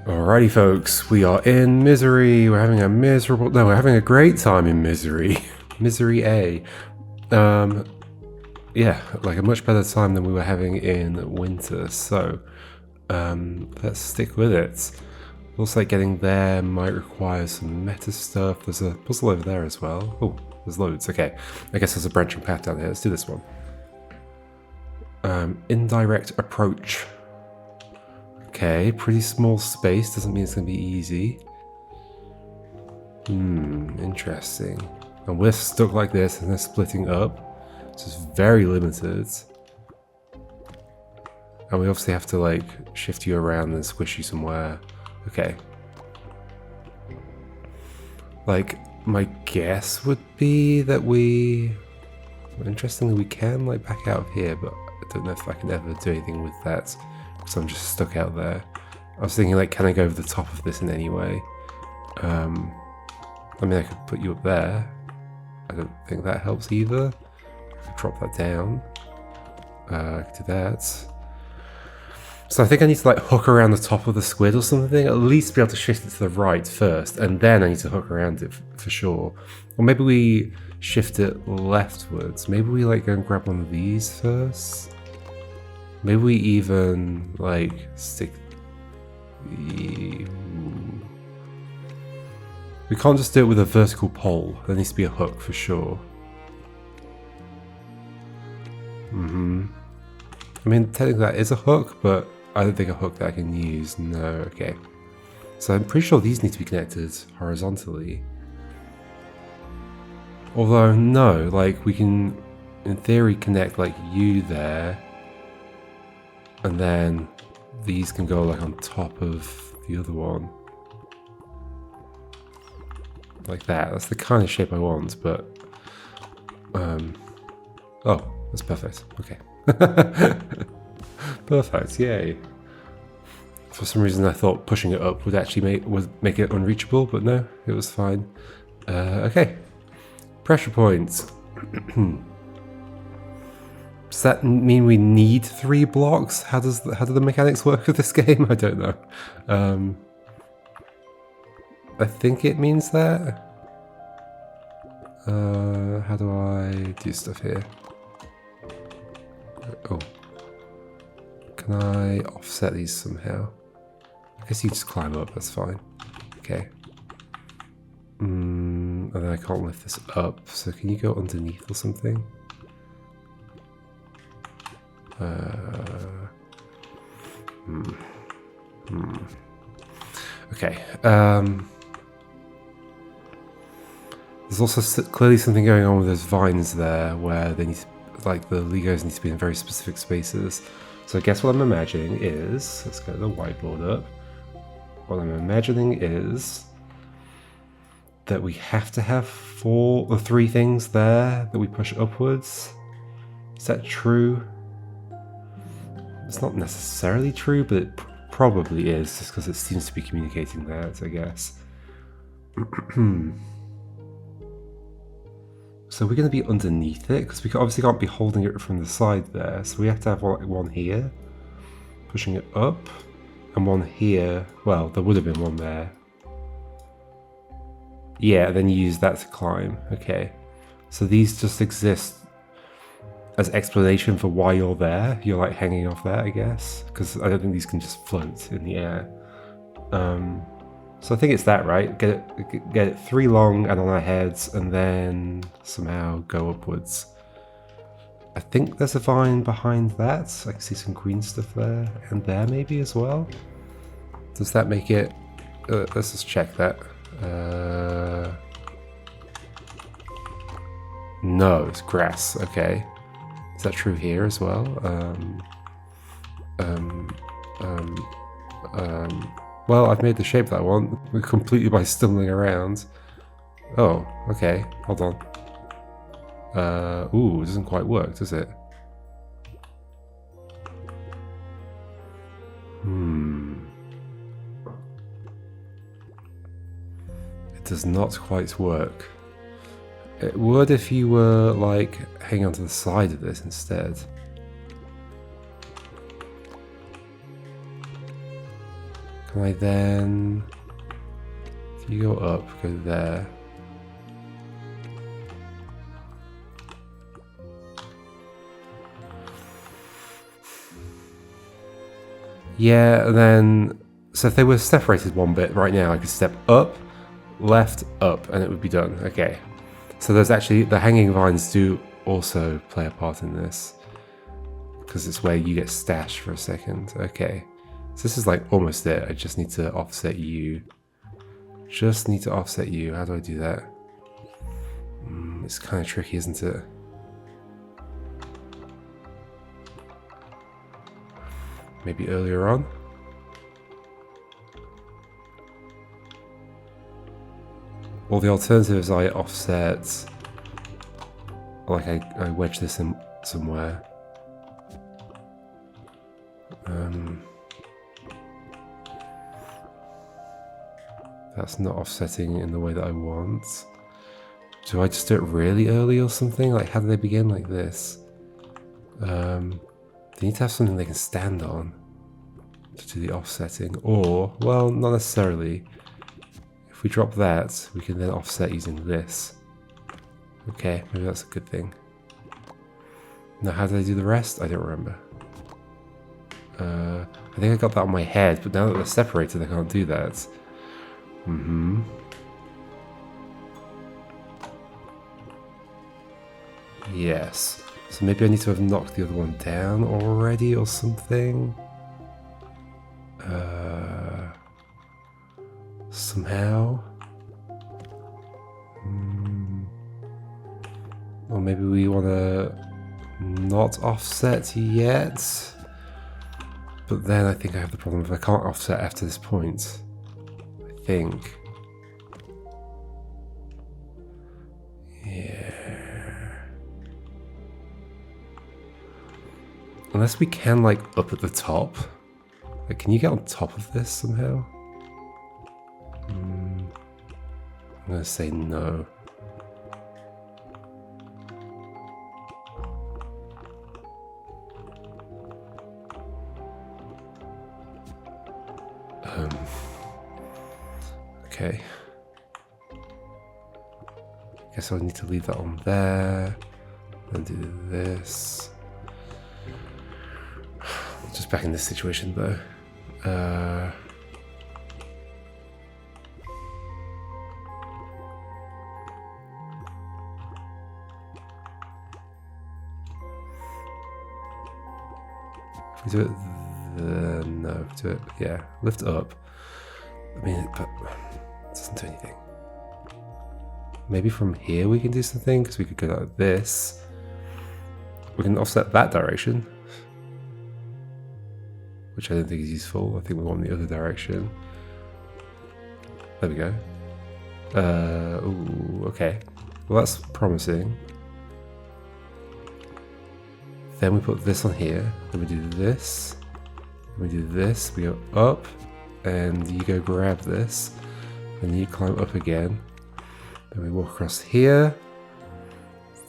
Alrighty folks, we are in misery. We're having a miserable... No, we're having a great time in misery. Misery A. Yeah, like a much better time than we were having in winter, so let's stick with it. Looks like getting there might require some meta stuff. There's a puzzle over there as well. Oh, there's loads. Okay, I guess there's a branching path down here. Let's do this one. Indirect approach. Okay, pretty small space. Doesn't mean it's going to be easy. Interesting. And we're stuck like this and they're splitting up. So it's very limited. And we obviously have to like shift you around and squish you somewhere. Okay. Like, my guess would be that we... Interestingly, we can like back out of here, but I don't know if I can ever do anything with that. Because I'm just stuck out there. I was thinking like, can I go over the top of this in any way? I mean, I could put you up there. I don't think that helps either. I could drop that down. I could do that. So I think I need to like hook around the top of the squid or something. At least be able to shift it to the right first. And then I need to hook around it for sure. Or maybe we shift it leftwards. Maybe we like go and grab one of these first. Maybe we even like stick... We can't just do it with a vertical pole. There needs to be a hook for sure. I mean, technically that is a hook, but I don't think a hook that I can use. No, okay. So I'm pretty sure these need to be connected horizontally. Although, no, like we can, in theory, connect like you there. And then these can go like on top of the other one. Like that. That's the kind of shape I want, but... Oh, that's perfect. Okay. Perfect, yay. For some reason I thought pushing it up would actually make it unreachable, but no, it was fine. Okay. Pressure points. Does that mean we need 3 blocks? How do the mechanics work of this game? I don't know. I think it means that. How do I do stuff here? Oh. Can I offset these somehow? I guess you just climb up, that's fine. Okay. And then I can't lift this up, so can you go underneath or something? Okay. There's also clearly something going on with those vines there, where they need to, like the Ligos need to be in very specific spaces. So I guess what I'm imagining is, let's get the whiteboard up. What I'm imagining is that we have to have 3 things there that we push upwards. Is that true? It's not necessarily true, but it probably is, just because it seems to be communicating that, I guess. So we're going to be underneath it, because we obviously can't be holding it from the side there, so we have to have one here, pushing it up, and one here. Well, there would have been one there. Yeah, then you use that to climb. Okay. So these just exist as explanation for why you're there. You're like hanging off there, I guess, because I don't think these can just float in the air. So I think it's that, right? Get it 3 long and on our heads, and then somehow go upwards. I think there's a vine behind that. I can see some green stuff there, and there maybe as well. Does that make it? Let's just check that. No, it's grass. Okay. Is that true here as well? Well, I've made the shape that I want completely by stumbling around. Oh, okay. Hold on. Ooh, it doesn't quite work, does it? It does not quite work. It would if you were, like, hanging onto the side of this instead. Can I then... If you go up, go there. Yeah, and then... So if they were separated one bit right now, I could step up, left, up, and it would be done. Okay. So there's actually... The hanging vines do also play a part in this. Because it's where you get stashed for a second. Okay. So this is like almost it. I just need to offset you. Just need to offset you. How do I do that? It's kind of tricky, isn't it? Maybe earlier on? Or the alternative is I offset... Like I wedge this in somewhere. That's not offsetting in the way that I want. Do I just do it really early or something? Like, how do they begin like this? They need to have something they can stand on to do the offsetting. Or, well, not necessarily. If we drop that, we can then offset using this. Okay, maybe that's a good thing. Now, how did I do the rest? I don't remember. I think I got that on my head, but now that they're separated, I can't do that. Yes. So maybe I need to have knocked the other one down already or something. Somehow. Or maybe we want to not offset yet. But then I think I have the problem if I can't offset after this point. I think. Yeah. Unless we can, like, up at the top. Like, can you get on top of this somehow? I'm gonna say no. Okay. Guess I'll need to leave that on there. And do this. Just back in this situation though. If we do it no, do it, yeah, lift up. I mean, but it doesn't do anything. Maybe from here we can do something, because we could go like this. We can offset that direction, which I don't think is useful. I think we want the other direction. There we go. Ooh, okay. Well, that's promising. Then we put this on here. Then we do this. Then we do this. We go up. And you go grab this. Then you climb up again. Then we walk across here.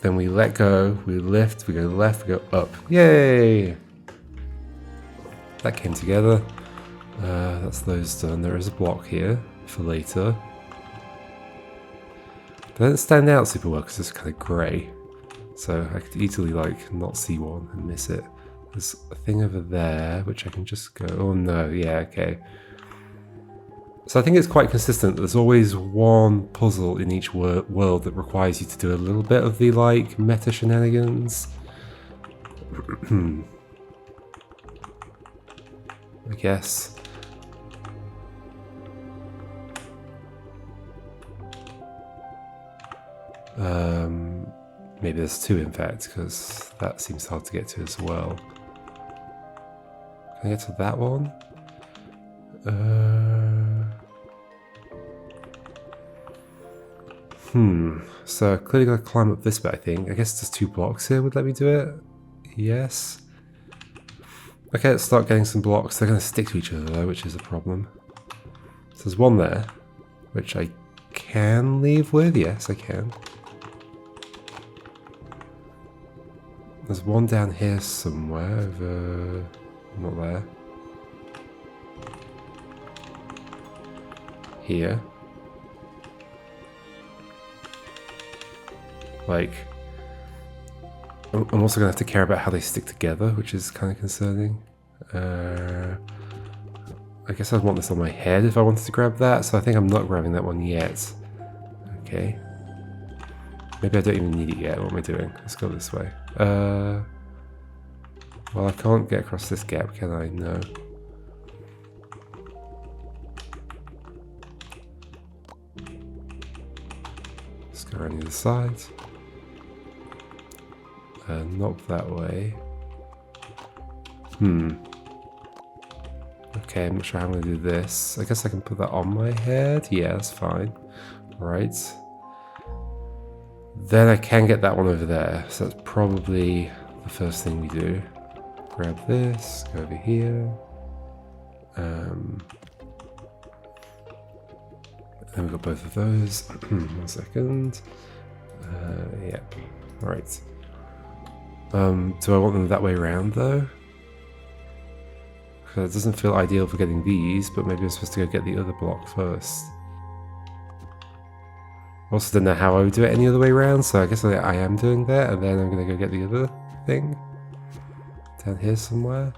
Then we let go. We lift. We go left. We go up. Yay! That came together. That's those done. There is a block here for later. They don't stand out super well because it's kind of grey. So I could easily, like, not see one and miss it. There's a thing over there which I can just go... Oh no, yeah, okay. So I think it's quite consistent. There's always one puzzle in each world that requires you to do a little bit of the, like, meta shenanigans. I guess. Maybe there's two, in fact, because that seems hard to get to as well. Can I get to that one? So clearly gotta climb up this bit, I think. I guess there's 2 blocks here would let me do it. Yes. Okay, let's start getting some blocks. They're gonna stick to each other though, which is a problem. So there's one there, which I can leave with. Yes, I can. There's one down here somewhere over... not there. here. Like, I'm also gonna have to care about how they stick together, which is kind of concerning. I guess I'd want this on my head if I wanted to grab that, so I think I'm not grabbing that one yet. Okay. Maybe I don't even need it yet. What am I doing? Let's go this way. Well, I can't get across this gap, can I? No. Let's go around the other side. Not that way. Okay, I'm not sure how I'm going to do this. I guess I can put that on my head. Yeah, that's fine. Right. Then I can get that one over there. So that's probably the first thing we do. Grab this, go over here. Then we've got both of those. 1 second. Yep. Alright. Do I want them that way around though? Because it doesn't feel ideal for getting these, but maybe I'm supposed to go get the other block first. Also don't know how I would do it any other way around, so I guess I am doing that, and then I'm going to go get the other thing. Down here somewhere.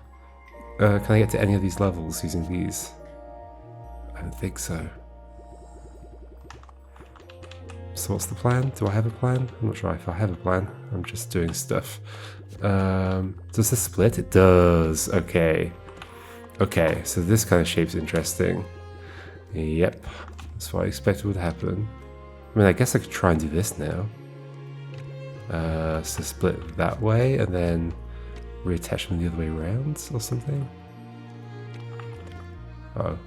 Can I get to any of these levels using these? I don't think so. So what's the plan? Do I have a plan? I'm not sure if I have a plan. I'm just doing stuff. Does this split? It does. Okay. Okay, so this kind of shape's interesting. Yep. That's what I expected would happen. I mean, I guess I could try and do this now. So split that way and then reattach them the other way around or something. Uh-oh.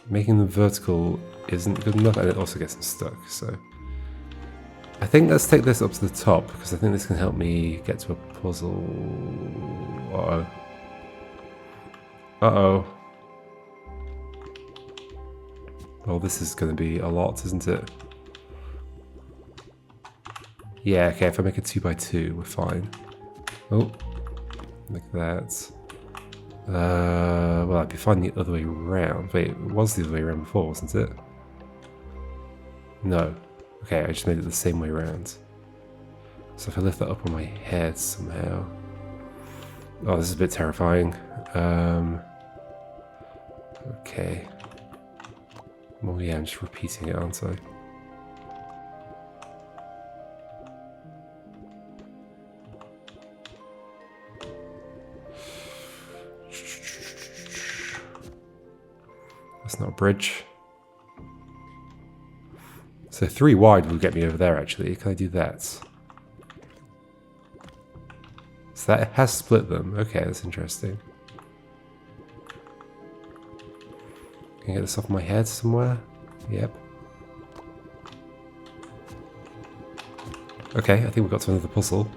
Making them vertical isn't good enough, and it also gets them stuck, so... I think let's take this up to the top, because I think this can help me get to a puzzle... Uh-oh. Uh-oh. Well, this is going to be a lot, isn't it? Yeah, okay, if I make it 2x2, we're fine. Oh, like that. Well, I'd be fine the other way around. Wait, it was the other way around before, wasn't it? No. Okay, I just made it the same way around. So if I lift that up on my head somehow... Oh, this is a bit terrifying. Okay. Well, yeah, I'm just repeating it, aren't I? That's not a bridge. So 3 wide will get me over there, actually. Can I do that? So that has split them. Okay, that's interesting. Can I get this off my head somewhere? Yep. Okay, I think we got to another puzzle.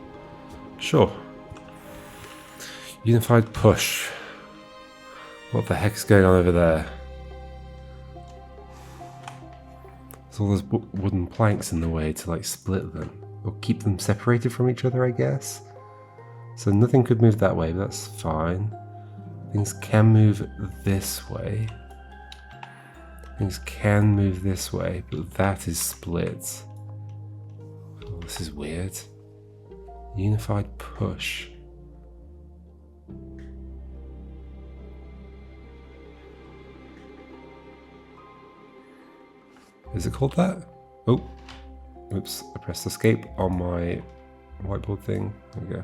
Sure. Unified push. What the heck is going on over there? There's all those wooden planks in the way to like split them. Or keep them separated from each other, I guess. So nothing could move that way, but that's fine. Things can move this way. Things can move this way, but that is split. Oh, this is weird. Unified push. Is it called that? Oh, oops, I pressed escape on my whiteboard thing. There we go.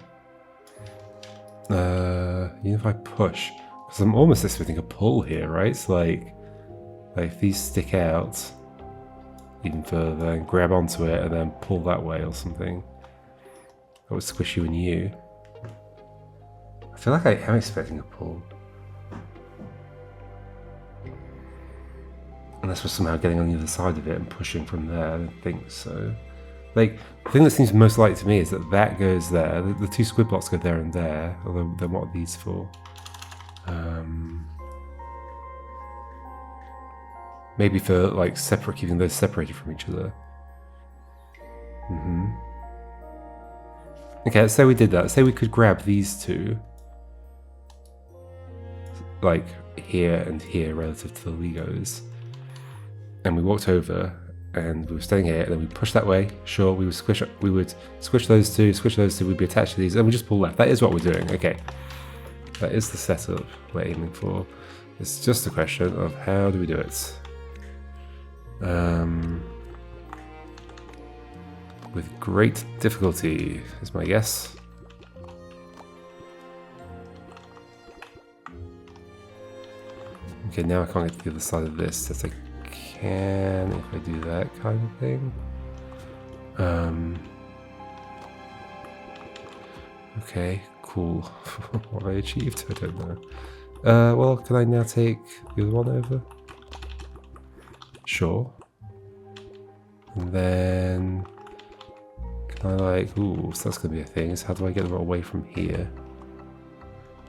Unified push. Because I'm almost expecting a pull here, right? It's like if these stick out even further and grab onto it and then pull that way or something, that would squish you and you. I feel like I am expecting a pull. Unless we're somehow getting on the other side of it and pushing from there, I don't think so. Like, the thing that seems most likely to me is that that goes there, the 2 squid blocks go there and there, although then what are these for? Maybe for like keeping those separated from each other. Okay, let's say we did that. Let's say we could grab these 2. Like, here and here relative to the Ligos. And we walked over and we were staying here, and then we pushed that way. Sure, we would squish those two, we'd be attached to these, and we just pull left. That is what we're doing. Okay. That is the setup we're aiming for. It's just a question of how do we do it? With great difficulty, is my guess. Okay, now I can't get to the other side of this as I can if I do that kind of thing. Okay, cool. What have I achieved? I don't know. Well, can I now take the other one over? Sure. And then can I like, ooh, so that's gonna be a thing. So how do I get them away from here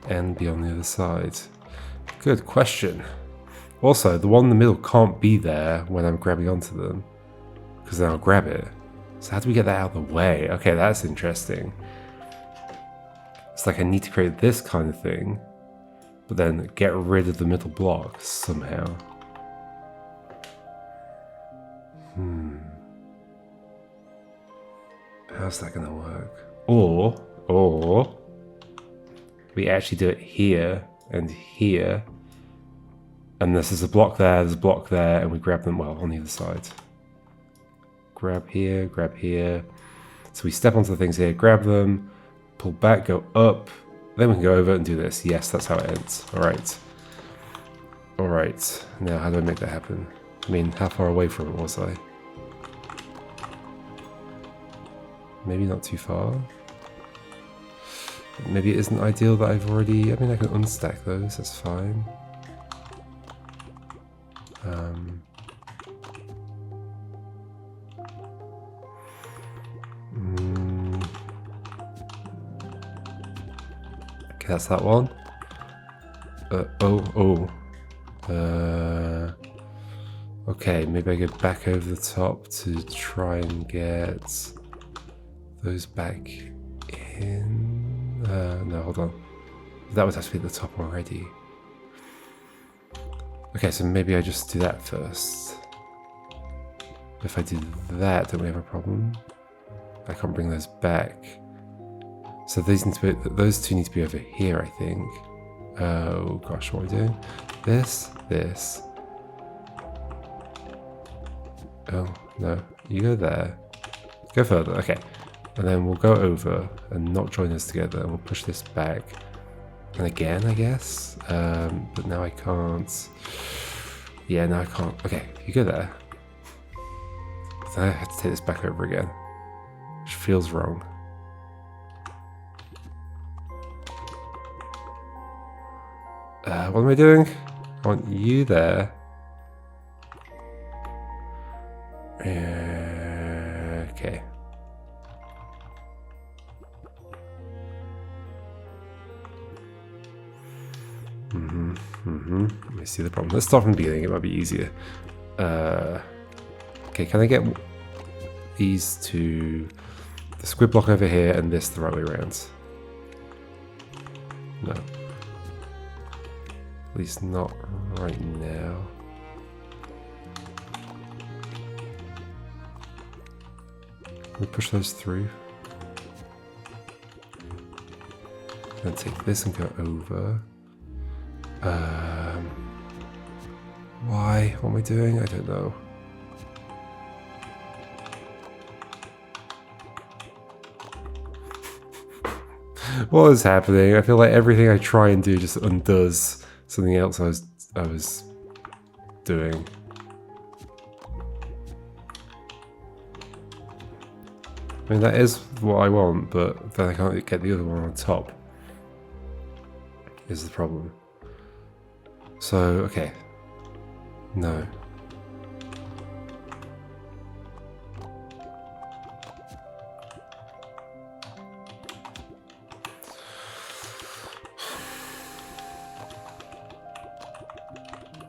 and be on the other side? Good question. Also, the one in the middle can't be there when I'm grabbing onto them, because then I'll grab it. So how do we get that out of the way? Okay, that's interesting. It's like I need to create this kind of thing, but then get rid of the middle block somehow. How's that gonna work? Or we actually do it here and here, and this is a block there, there's a block there, and we grab them, well, on either side. Grab here, so we step onto the things here, grab them, pull back, go up, then we can go over and do this. Yes, that's how it ends. Alright, now how do I make that happen? I mean, how far away from it was I? Maybe not too far. Maybe it isn't ideal that I've already... I mean, I can unstack those, that's fine. Okay, that's that one. Okay, maybe I go back over the top to try and get those back in. No, hold on. That would have to be at the top already. Okay, so maybe I just do that first. If I do that, don't we have a problem? I can't bring those back. So these need to be, those two need to be over here, I think. Oh gosh, what are we doing? This. Oh, no. You go there. Go further, okay. And then we'll go over and not join us together, and we'll push this back. And again, I guess. But now I can't. Yeah, now I can't. Okay, you go there. So I have to take this back over again, which feels wrong. What am I doing? I want you there. Okay. Let me see the problem. Let's start from the beginning, it might be easier. Okay, can I get these two, the squid block over here and this the right way around? No. At least not right now. Can we push those through? Then take this and go over. Why? What am I doing? I don't know. What is happening? I feel like everything I try and do just undoes something else I was doing. I mean, that is what I want, but then I can't get the other one on top. Is the problem. So, okay. No.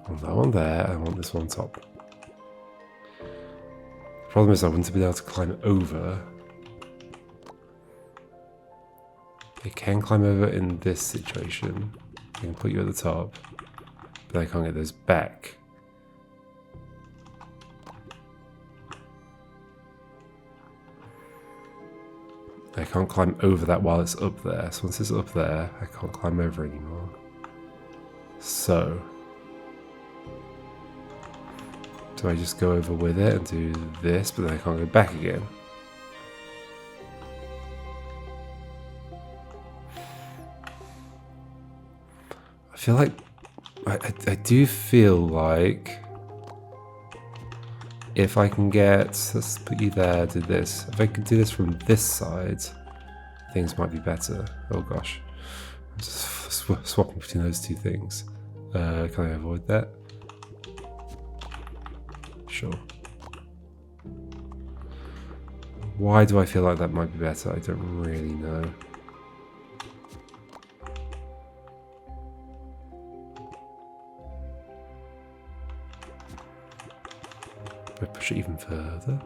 I want that one there, I want this one on top. The problem is I wouldn't be able to climb over. I can climb over in this situation. I can put you at the top. but I can't get those back. I can't climb over that while it's up there. So once it's up there, I can't climb over anymore. So, do I just go over with it and do this, but then I can't go back again? I feel like, I do feel like if I can get, let's put you there, do this. If I could do this from this side, things might be better. Oh gosh. I'm just swapping between those two things. Can I avoid that? Sure. Why do I feel like that might be better? I don't really know. I push it even further.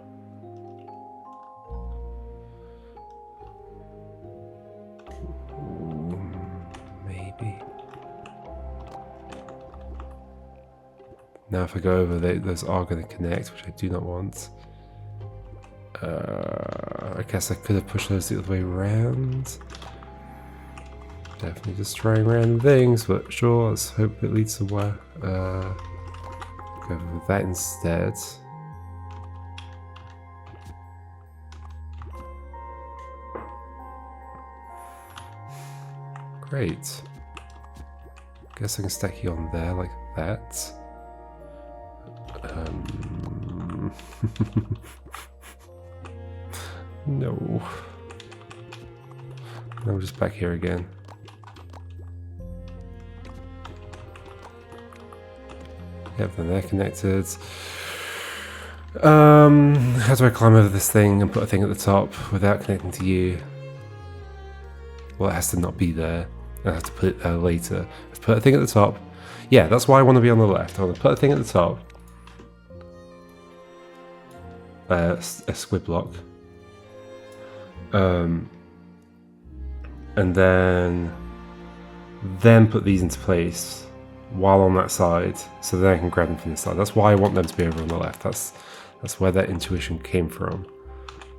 Maybe. Now if I go over, those are going to connect, which I do not want. I guess I could have pushed those the other way around. Definitely just trying random things, but sure, let's hope it leads somewhere. Go with that instead. Great. Guess I can stack you on there like that. No. Now I'm just back here again. Yep, then they're connected. How do I climb over this thing and put a thing at the top without connecting to you? Well, it has to not be there. I have to put it there later. I've put a thing at the top. Yeah, that's why I want to be on the left. I want to put a thing at the top. A squid block. And then put these into place while on that side, so then I can grab them from this side. That's why I want them to be over on the left. That's where that intuition came from.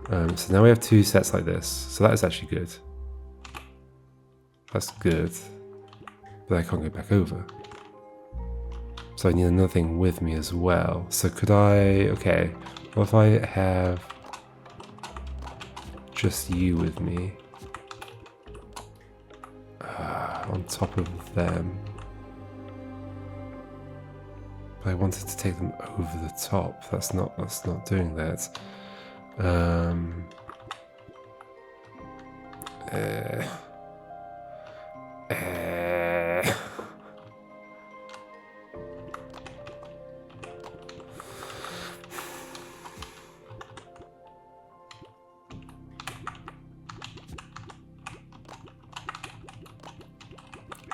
So now we have two sets like this. So that is actually good. That's good. But I can't go back over. So I need another thing with me as well. So could I... Okay. What if I have just you with me? On top of them. But I wanted to take them over the top. That's not doing that.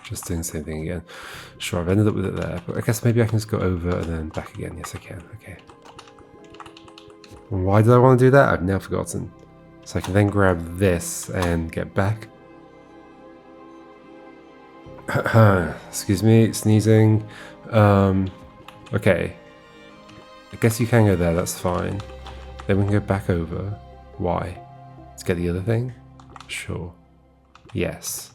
Just doing the same thing again. Sure, I've ended up with it there, but I guess maybe I can just go over and then back again. Yes, I can. Okay. Why did I want to do that? I've now forgotten. So I can then grab this and get back. Excuse me, sneezing. Okay. I guess you can go there, that's fine. Then we can go back over. Why? To get the other thing? Sure. Yes.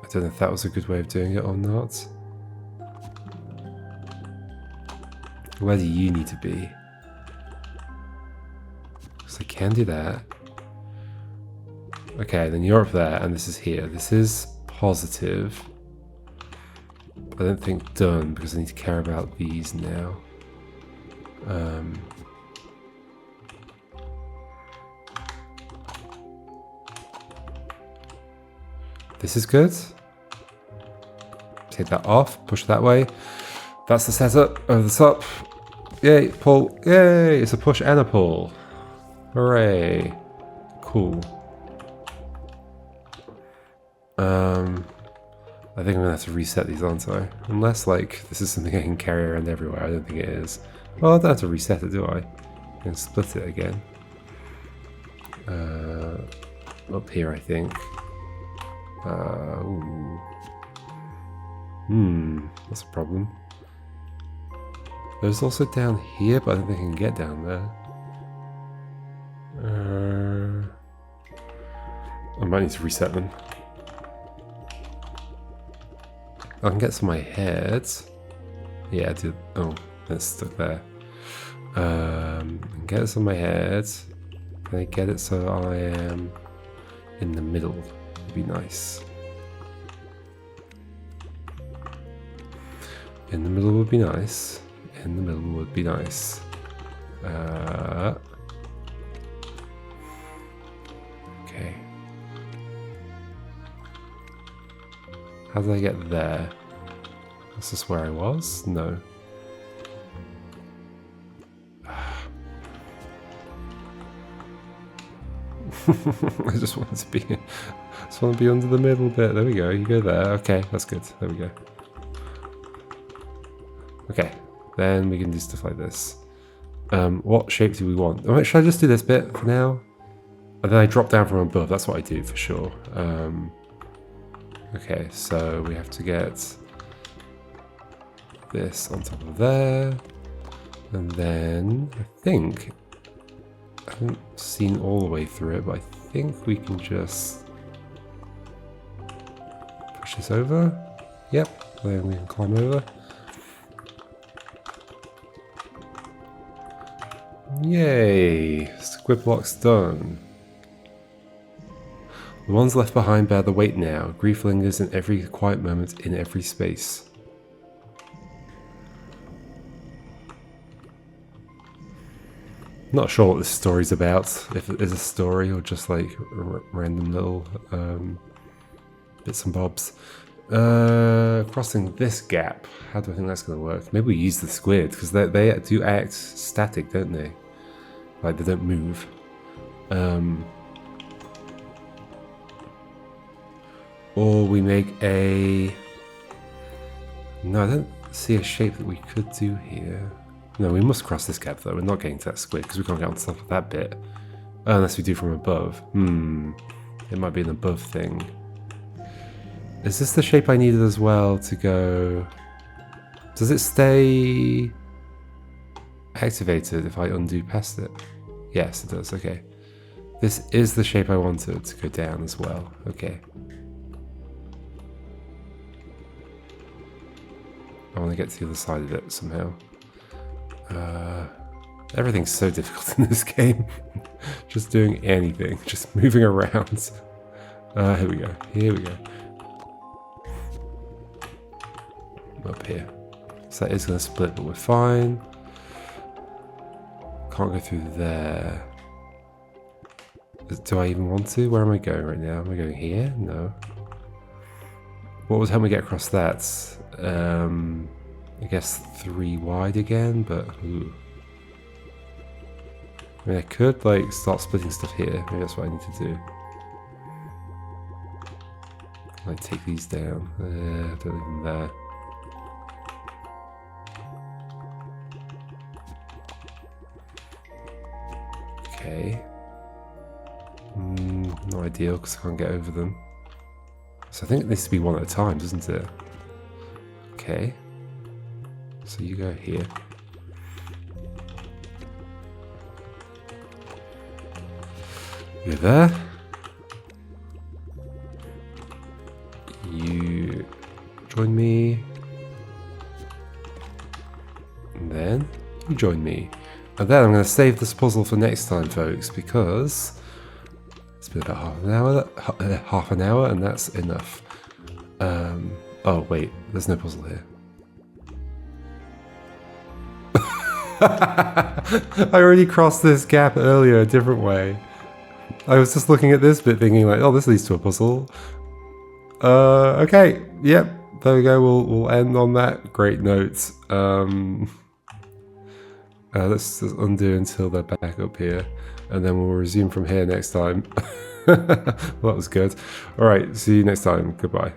I don't know if that was a good way of doing it or not. Where do you need to be? Because I can do that. Okay, then you're up there and this is here. This is positive. I don't think done because I need to care about these now. This is good. Take that off, push that way. That's the setup over the top. Yay, pull. Yay, it's a push and a pull. Hooray. Cool. I think I'm gonna have to reset these, aren't I? Unless, like, this is something I can carry around everywhere. I don't think it is. Well, I don't have to reset it, do I? I can split it again. Up here, I think. Ooh. That's a problem. There's also down here, but I don't think I can get down there. I might need to reset them. I can get some of my heads. Yeah, I did. Oh, it's stuck there. Get it on my head. Can I get it so I am in the middle? Would be nice. In the middle would be nice. In the middle would be nice. Okay. How did I get there? Is this where I was? No. I just want to be under the middle bit. There we go. You go there. Okay, that's good. There we go. Okay, then we can do stuff like this. What shape do we want? Should I just do this bit for now? And then I drop down from above. That's what I do for sure. Okay, so we have to get this on top of there. And then I think, I haven't seen all the way through it, but I think we can just push this over. Yep, then we can climb over. Yay! Squid block's done. The ones left behind bear the weight now. Grief lingers in every quiet moment, in every space. Not sure what this story's about, if it is a story or just like random little bits and bobs. Crossing this gap, how do I think that's going to work? Maybe we use the squid, because they do act static, don't they? Like they don't move. Or we make a... No, I don't see a shape that we could do here. No, we must cross this gap though. We're not getting to that squid because we can't get on top of that bit. Unless we do from above. It might be an above thing. Is this the shape I needed as well to go... Does it stay activated if I undo past it? Yes, it does. Okay. This is the shape I wanted to go down as well. Okay. I want to get to the other side of it somehow. Everything's so difficult in this game. Just doing anything, just moving around. Here we go. Here we go. Up here. So that is going to split, but we're fine. Can't go through there. Do I even want to? Where am I going right now? Am I going here? No. What would help me get across that? I guess 3 wide again, but ooh. I mean, I could like start splitting stuff here. Maybe that's what I need to do. Like take these down. Don't leave them there. Okay. Not ideal because I can't get over them. So I think it needs to be one at a time, doesn't it? Okay. So you go here. You're there. You join me. And then you join me. And then I'm going to save this puzzle for next time, folks, because it's been about half an hour, and that's enough. Oh wait, there's no puzzle here. I already crossed this gap earlier a different way. I was just looking at this bit thinking like, oh, this leads to a puzzle. Okay, yep, there we go. We'll end on that great note. Let's just undo until they're back up here, and then we'll resume from here next time. Well, that was good. All right, see you next time. Goodbye.